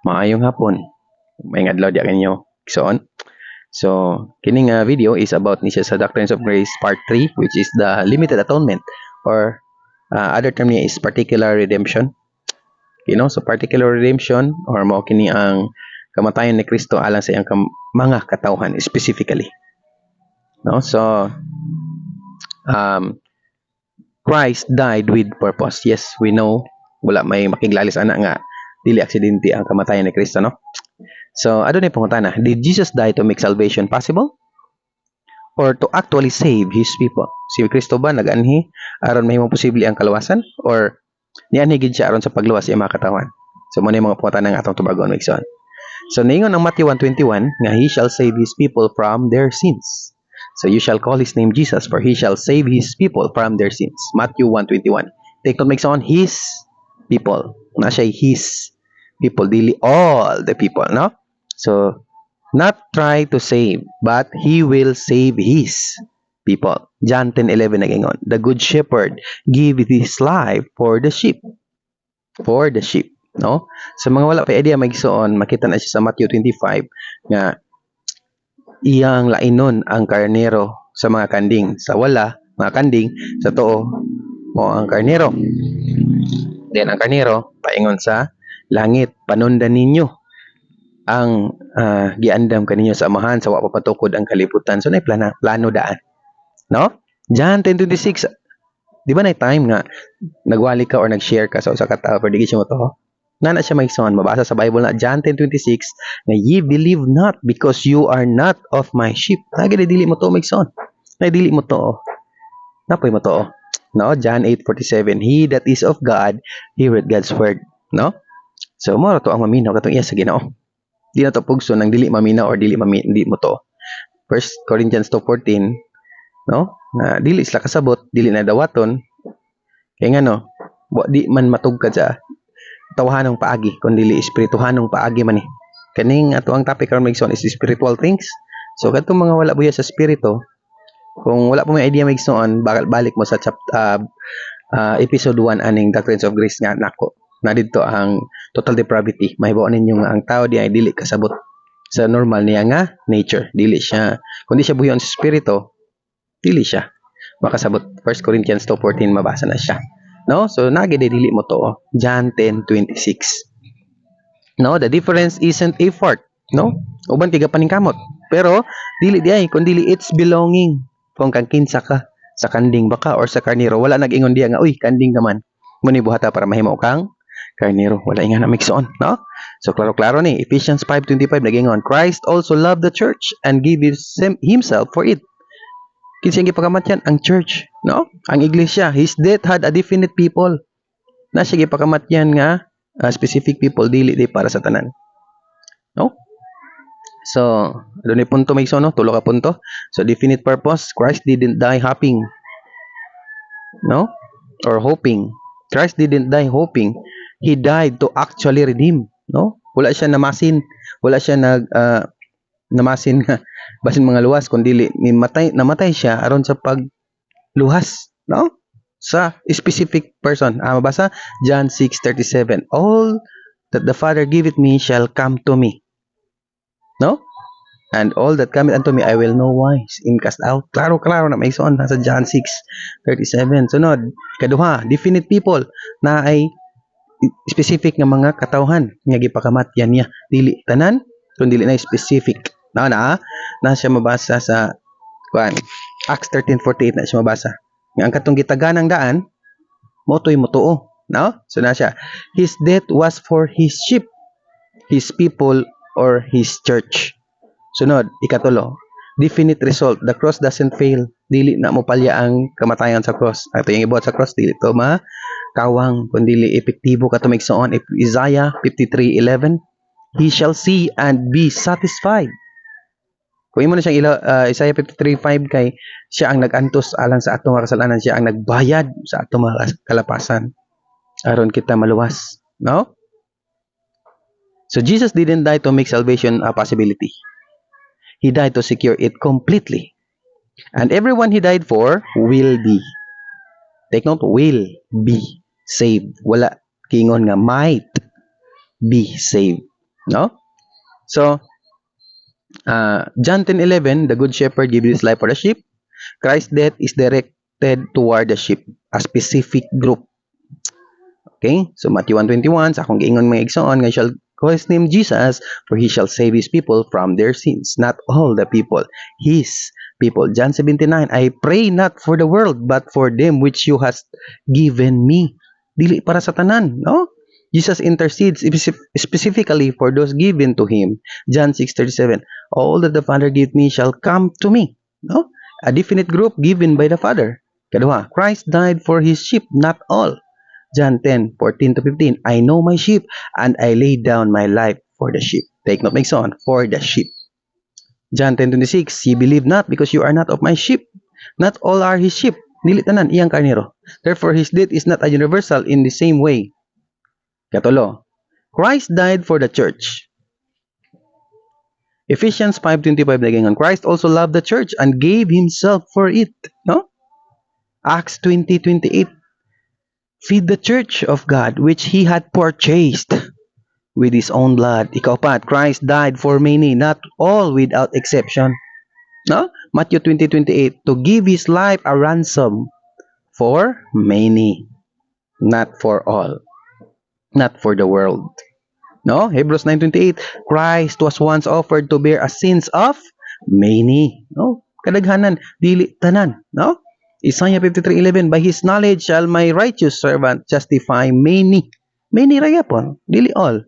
Maayong hapon. May adlaw di kanyo. So, kining video is about ni siya sa Doctrines of Grace Part 3, which is the limited atonement, or other term niya is particular redemption. So particular redemption or mao kini ang kamatayon ni Kristo alang sa iyang mga katawhan specifically. So Christ died with purpose. Yes, we know wala may makiglalis ana nga dili aksidente ang kamatayon ni Kristo, no? So, adunay pangutana, did Jesus die to make salvation possible? Or to actually save His people? Si Kristo ba nag-anhi aron mahimong posible ang kaluwasan? Or nianhi gid siya aron sa pagluwas sa mga katawan? So, muna yung mga pangutana nga atong tubagon, Mixon. So, ningon ang Matthew 1:21 nga He shall save His people from their sins. So, you shall call His name Jesus, for He shall save His people from their sins. Matthew 1:21. Take note, Mixon, His people. Na siya His people, dili all the people, no? So, not try to save, but He will save His people. John 10:11 nagingon, the good shepherd give His life for the sheep. For the sheep, no? So, mga wala pa idea magsuon, makita na siya sa Matthew 25 nga iyang lainon ang karnero sa mga kanding. Sa wala, mga kanding, sa too, mo ang karnero. Then, ang karnero, paingon sa langit, panundan ninyo ang giandam kaninyo sa amahan sa wa papatukod ang kalibutan. So, na plano daan. No? John 10:26. Di ba na time nga nagwali ka or nag-share ka sa usa ka tao pero di siya mo to? Nana siya maigsoon, mabasa sa Bible na John 10:26 na ye believe not because you are not of my sheep. Nagid dili mo to maigsoon. Na dili mo to. Napoy mo to. No? John 8:47, he that is of God heareth God's word. No? So mo to ang maminaw katong iya sa Ginoo. Di na to pugso nang dili maminaw or dili mo to. 1 Corinthians 2:14, no? Na dili sila kasabot, dili na dawaton. Kaya nga no, di man matugkad sa tawahanong paagi, kundi dili espirituhanong paagi man ni. Kaning ato ang topic karon magson is spiritual things. So kadtong mga wala buya sa spirito, kung wala pa may idea magson, balik mo sa episode 1 aning Doctrines of Grace nga nako. Na dito ang total depravity. Mahibaw ninyo nga ang tao di ay dili kasabot sa normal niya nga nature. Dili siya, kundi siya buyon sa spirito, dili siya makasabot. 1 Corinthians 2:14 mabasa na siya. No? So nagid dili mo to. John 10:26. No, the difference isn't effort, no? Uban tiga paningkamot. Pero dili di ay kundi it's belonging. Kung kang kinsa ka sa kanding baka or sa karnero, wala nag-ingon diya nga uy kanding ka man. Muni buhata para mahimo kang karnero, wala nga na mixon, no? So klaro-klaro ni Ephesians 5:25 nagingon, Christ also loved the church and gave himself for it. Kinsa ang gipakamatyan ang church, no? Ang iglesia, his death had a definite people. Na siya gipakamatyan nga specific people, dili di para sa tanan. No? So, doon yung punto mixon, no? Tulo ka punto. So, definite purpose, Christ didn't die hoping. No? Or hoping. Christ didn't die hoping. He died to actually redeem, no? Wala siya namasin, wala siya namasin nga basin mga luwas kundi namatay siya aron sa pagluhas, no? Sa specific person. Mabasa John 6:37. All that the Father giveth me shall come to me. No? And all that cometh unto me I will no wise in cast out. Klaro na may ison sa John 6:37. Sunod, kaduha, definite people na ay specific nga mga katawhan nga gipakamatyan niya, dili tanan kun dili na specific. Na siya mabasa sa Acts 13:48 na siya mabasa nga ang katong gitaganang daan motoy motuo, no? So na siya, his death was for his sheep, his people, or his church. Sunod, ikatulo, definite result, the cross doesn't fail, dili na mo palya ang kamatayan sa cross. Ato yung ibuhat sa cross, dili to kawang kundi epektibo ka tumigsoon. Isaiah 53:11, he shall see and be satisfied. Kung imo na siyang Isaiah 53:5 kay siya ang nagantos alang sa atong kasalanan, siya ang nagbayad sa atong mga kalapasan aron kita maluwas, no? So Jesus didn't die to make salvation a possibility. He died to secure it completely. And everyone he died for will be, take note, will be saved. Wala kingon nga might be saved. No? So, John 10:11, the good shepherd gives his life for the sheep. Christ's death is directed toward the sheep, a specific group. Okay? So Matthew 1:21, sa akong giingon mga igsoon, nga shall call his name Jesus, for he shall save his people from their sins. Not all the people, his people. John 17:9, I pray not for the world, but for them which you hast given me. Dili para sa tanan, no? Jesus intercedes specifically for those given to him. John 6:37, all that the Father gave me shall come to me. No? A definite group given by the Father. Kaduha, Christ died for his sheep, not all. John 10:14 to 15, I know my sheep, and I lay down my life for the sheep. Take note, make son, for the sheep. John 10:26, ye believe not, because you are not of my sheep. Not all are his sheep. Dili tanan iyang karnero. Therefore, his death is not a universal in the same way. Katulo, Christ died for the church. Ephesians 5:25 nagingon, Christ also loved the church and gave himself for it. No? Acts 20:28, feed the church of God which he had purchased with his own blood. Ikaw pa, Christ died for many, not all without exception. No? Matthew 20:28, to give his life a ransom for many, not for all, not for the world. No? Hebrews 9:28, Christ was once offered to bear a sins of many. No? Kadaghanan, dili tanan. No? Isaiah 53:11, by his knowledge shall my righteous servant justify many. Many rayapon, dili all.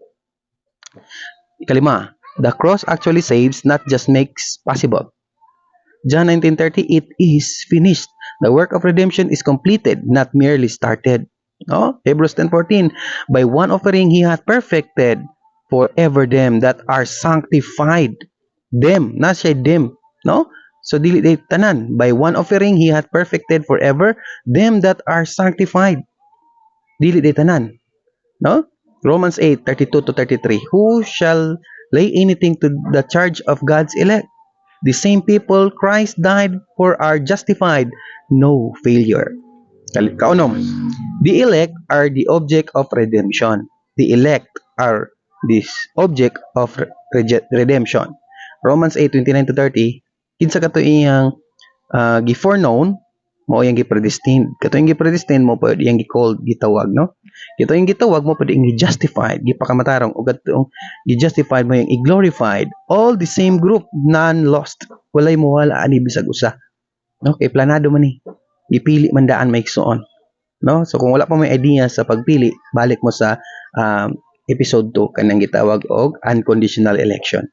Ikalima, the cross actually saves, not just makes possible. John 19:30, it is finished. The work of redemption is completed, not merely started. No? Hebrews 10:14, by one offering he hath perfected forever them that are sanctified. Them, not siya them. No? So dili day tanan. By one offering he hath perfected forever them that are sanctified. Dili day tanan. No? Romans 8:32 to 33. Who shall lay anything to the charge of God's elect? The same people Christ died for are justified. No failure. Kaunom, the elect are the object of redemption. The elect are this object of redemption. Romans 8:29 to 30, kinsa kato iyang gi-foreknown, mo yang gi-predestined. Kato yung gi-predestined mo pwede yang gi-called, gitawag, no? Kato yung gitawag mo pwede yung gi-justified, gipakamatarong, o kato gi-justified mo yung i-glorified. All the same group, none lost. Walay mo wala ani bisag usa. No? Kay planado man ni. Ipili man daan may igsoon. No? So kung wala pa may idea sa pagpili, balik mo sa episode 2 kanang gitawag og unconditional election.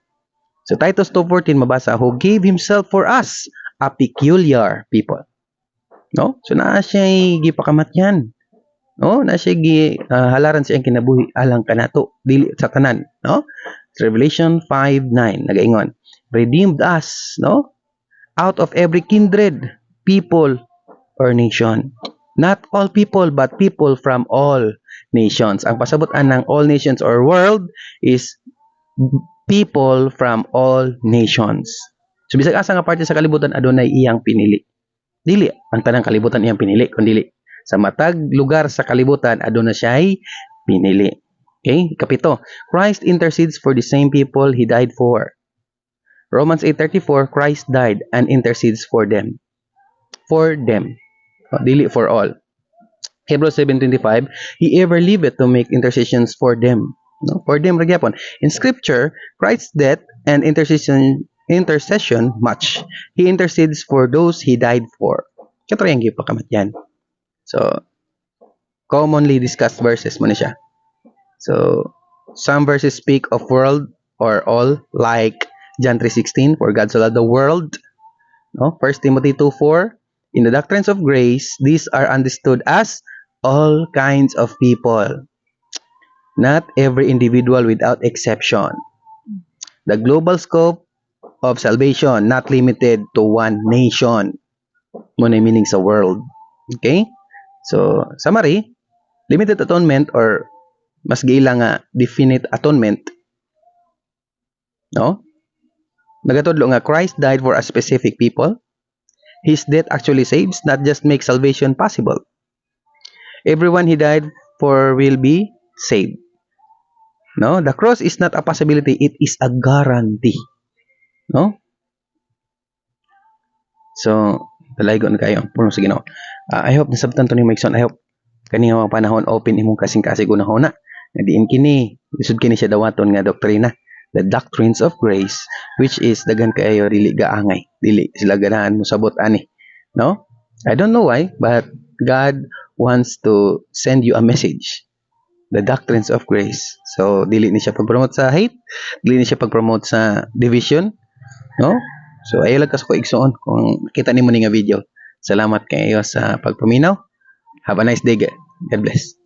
So Titus 2:14 mabasa, who gave himself for us a peculiar people. No? So naa siya gipakamatyan. No? Naa siya halaran sa iyang kinabuhi alang kanato dili sa tanan, no? Revelation 5:9 nagaingon, redeemed us, no? Out of every kindred, people, or nation. Not all people, but people from all nations. Ang pasabutan ng all nations or world is people from all nations. So, bisag asa nga parte sa kalibutan, adunay iyang pinili. Dili, ang tanang kalibutan iyang pinili, kundi sa matag lugar sa kalibutan, aduna siya'y pinili. Okay? Kapito, Christ intercedes for the same people he died for. Romans 8:34, Christ died and intercedes for them. For them. Dili for all. Hebrews 7:25, he ever liveth to make intercessions for them. No? For them ragyapon. In scripture, Christ's death and intercession match. He intercedes for those he died for. Kato yung gipakamatyan. So, commonly discussed verses mo na siya. So, some verses speak of world or all, like John 3:16, for God so loved the world. No? 1 Timothy 2:4, in the doctrines of grace, these are understood as all kinds of people, not every individual without exception. The global scope of salvation, not limited to one nation. Muna meaning sa world. Okay? So, summary, limited atonement or mas giila nga definite atonement. No? Nagatudlo nga Christ died for a specific people. His death actually saves, not just makes salvation possible. Everyone he died for will be saved. No, the cross is not a possibility, it is a guarantee. No? So, dalaygon kayo ang pulong sa Ginoo. I hope nasabtan to ni Mikeson. I hope kani nga mga panahon open imong kasing-kasig unahon na. Nga diin kini, isud kini siya dawaton nga doktrina. The doctrines of grace, which is daghan kayo dili gaangay, dili sila ganahan mo sabot ani. No? I don't know why, but God wants to send you a message. The doctrines of grace. So, dili ni siya pag-promote sa hate, dili ni siya pag-promote sa division, no? So, ayo lang kas ko igsoon kung nakita nimo ni nga video. Salamat kayo sa pagpaminaw. Have a nice day. God bless.